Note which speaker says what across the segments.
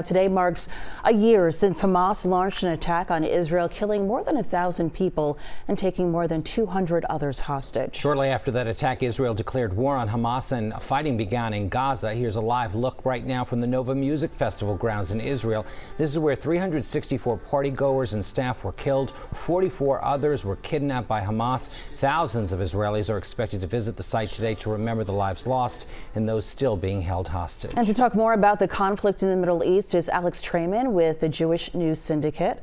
Speaker 1: Today marks a year since Hamas launched an attack on Israel, killing more than 1,000 people and taking more than 200 others hostage.
Speaker 2: Shortly after that attack, Israel declared war on Hamas and fighting began in Gaza. Here's a live look right now from the Nova Music Festival grounds in Israel. This is where 364 partygoers and staff were killed. 44 others were kidnapped by Hamas. Thousands of Israelis are expected to visit the site today to remember the lives lost and those still being held hostage.
Speaker 1: And to talk more about the conflict in the Middle East is Alex Traiman with the Jewish News Syndicate.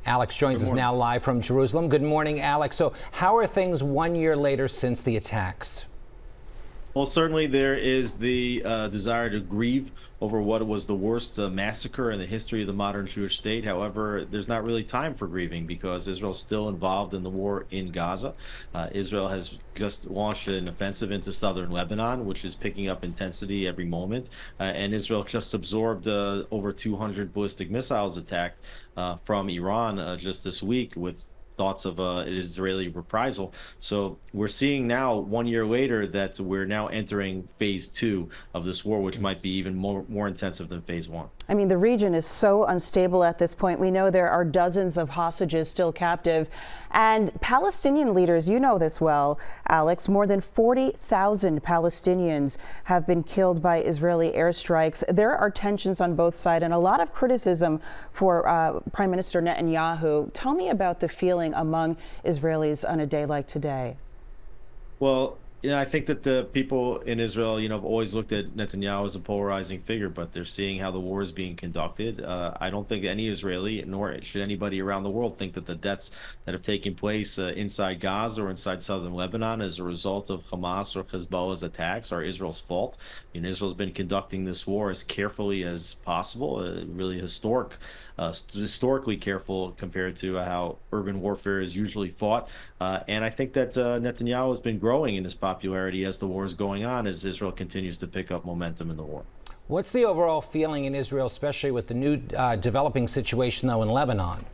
Speaker 2: Alex joins us now live from Jerusalem. Good morning, Alex. So how are things 1 year later since the attacks?
Speaker 3: Well, certainly there is the desire to grieve over what was the worst massacre in the history of the modern Jewish state. However, there's not really time for grieving because Israel's still involved in the war in Gaza. Israel has just launched an offensive into southern Lebanon, which is picking up intensity every moment. And Israel just absorbed over 200 ballistic missiles attacked from Iran just this week, with thoughts of an Israeli reprisal. So we're seeing now 1 year later that we're now entering phase 2 of this war, which might be even more intensive than phase 1.
Speaker 1: I mean, the region is so unstable at this point. We know there are dozens of hostages still captive, and Palestinian leaders, you know this well, Alex, more than 40,000 Palestinians have been killed by Israeli airstrikes. There are tensions on both sides and a lot of criticism for Prime Minister Netanyahu. Tell me about the feeling among Israelis on a day like today.
Speaker 3: Well, I think that the people in Israel, have always looked at Netanyahu as a polarizing figure, but they're seeing how the war is being conducted. I don't think any Israeli, nor should anybody around the world, think that the deaths that have taken place inside Gaza or inside southern Lebanon as a result of Hamas or Hezbollah's attacks are Israel's fault. Israel's been conducting this war as carefully as possible, really historically careful compared to how urban warfare is usually fought. And I think that Netanyahu has been growing in his popularity as the war is going on, as Israel continues to pick up momentum in the war.
Speaker 2: What's the overall feeling in Israel, especially with the new developing situation, though, in Lebanon?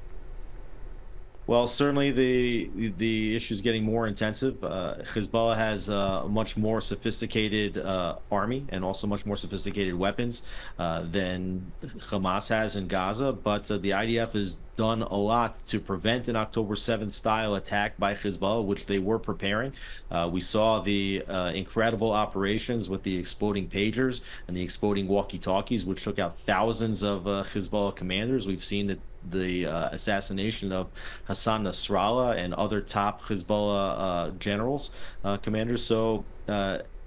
Speaker 3: Well, certainly the issue is getting more intensive. Hezbollah has a much more sophisticated army and also much more sophisticated weapons than Hamas has in Gaza. But the IDF has done a lot to prevent an October 7th style attack by Hezbollah, which they were preparing. We saw the incredible operations with the exploding pagers and the exploding walkie-talkies, which took out thousands of Hezbollah commanders. We've seen that the assassination of Hassan Nasrallah and other top Hezbollah generals, commanders. So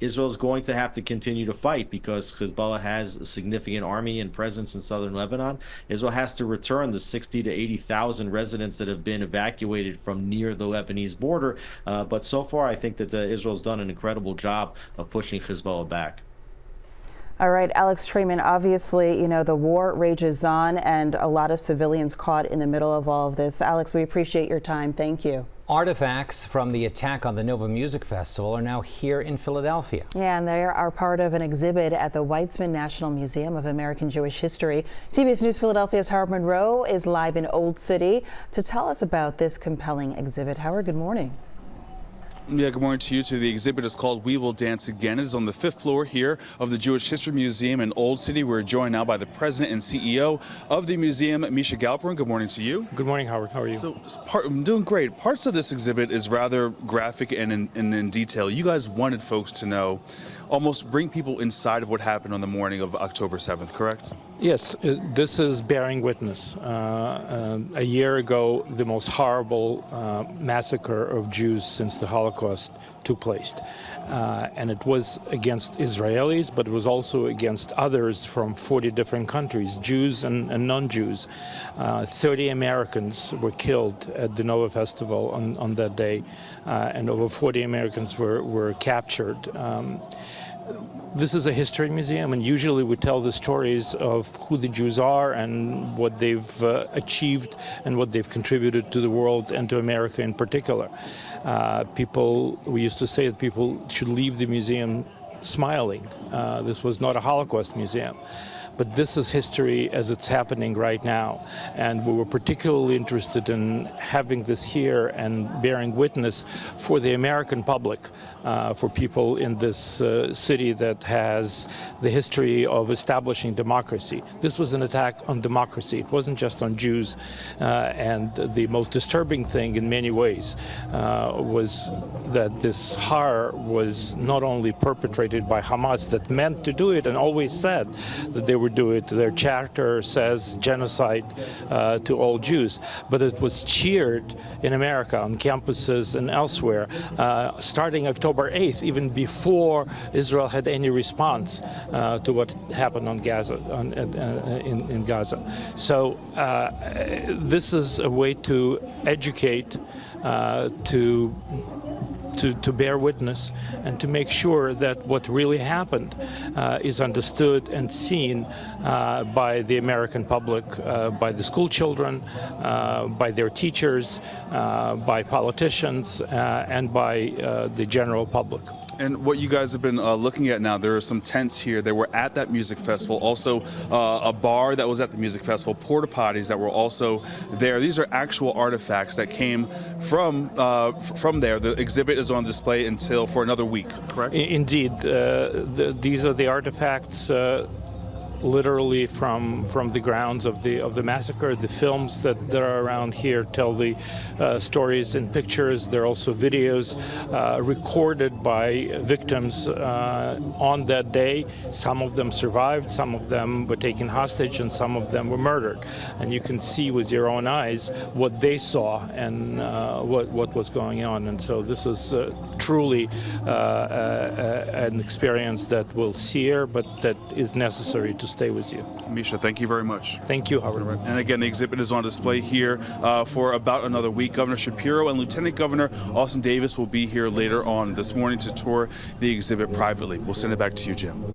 Speaker 3: Israel is going to have to continue to fight because Hezbollah has a significant army and presence in southern Lebanon. Israel has to return the 60 to 80,000 residents that have been evacuated from near the Lebanese border. But so far, I think that Israel's done an incredible job of pushing Hezbollah back.
Speaker 1: All right, Alex Traiman, obviously, the war rages on and a lot of civilians caught in the middle of all of this. Alex, we appreciate your time. Thank you.
Speaker 2: Artifacts from the attack on the Nova Music Festival are now here in Philadelphia.
Speaker 1: Yeah, and they are part of an exhibit at the Weitzman National Museum of American Jewish History. CBS News Philadelphia's Howard Monroe is live in Old City to tell us about this compelling exhibit. Howard, good morning.
Speaker 4: Yeah, good morning to you. The exhibit is called We Will Dance Again. It is on the 5th floor here of the Jewish History Museum in Old City. We're joined now by the president and CEO of the museum, Misha Galperin. Good morning to you.
Speaker 5: Good morning, Howard. How are you?
Speaker 4: I'm doing great. Parts of this exhibit is rather graphic and in detail. You guys wanted folks to know, almost bring people inside of what happened on the morning of October 7th, correct?
Speaker 5: Yes, this is bearing witness. A year ago, the most horrible massacre of Jews since the Holocaust took place. And it was against Israelis, but it was also against others from 40 different countries, Jews and non-Jews. 30 Americans were killed at the Nova Festival on that day, and over 40 Americans were captured. This is a history museum, and usually we tell the stories of who the Jews are and what they've achieved and what they've contributed to the world and to America in particular. We used to say that people should leave the museum smiling. This was not a Holocaust museum. but this is history as it's happening right now. And we were particularly interested in having this here and bearing witness for the American public, for people in this city that has the history of establishing democracy. This was an attack on democracy. It wasn't just on Jews. And the most disturbing thing in many ways was that this horror was not only perpetrated by Hamas, that meant to do it and always said that they would do it. Their charter says genocide to all Jews, but it was cheered in America on campuses and elsewhere starting October 8th, even before Israel had any response to what happened on Gaza, in Gaza. So this is a way to educate, to bear witness, and to make sure that what really happened is understood and seen by the American public, by the school children, by their teachers, by politicians, and by the general public.
Speaker 4: And what you guys have been looking at now, there are some tents here that were at that music festival, also a bar that was at the music festival, porta potties that were also there. These are actual artifacts that came from there. The exhibit is on display until for another week, correct?
Speaker 5: Indeed. These are the artifacts literally from the grounds of the massacre. The films that are around here tell the stories in pictures. There are also videos recorded by victims on that day. Some of them survived, some of them were taken hostage, and some of them were murdered. And you can see with your own eyes what they saw and what was going on. And so this is truly an experience that will sear, but that is necessary to stay with you.
Speaker 4: Misha, thank you very much.
Speaker 5: Thank you, Howard.
Speaker 4: And again, the exhibit is on display here for about another week. Governor Shapiro and Lieutenant Governor Austin Davis will be here later on this morning to tour the exhibit privately. We'll send it back to you, Jim.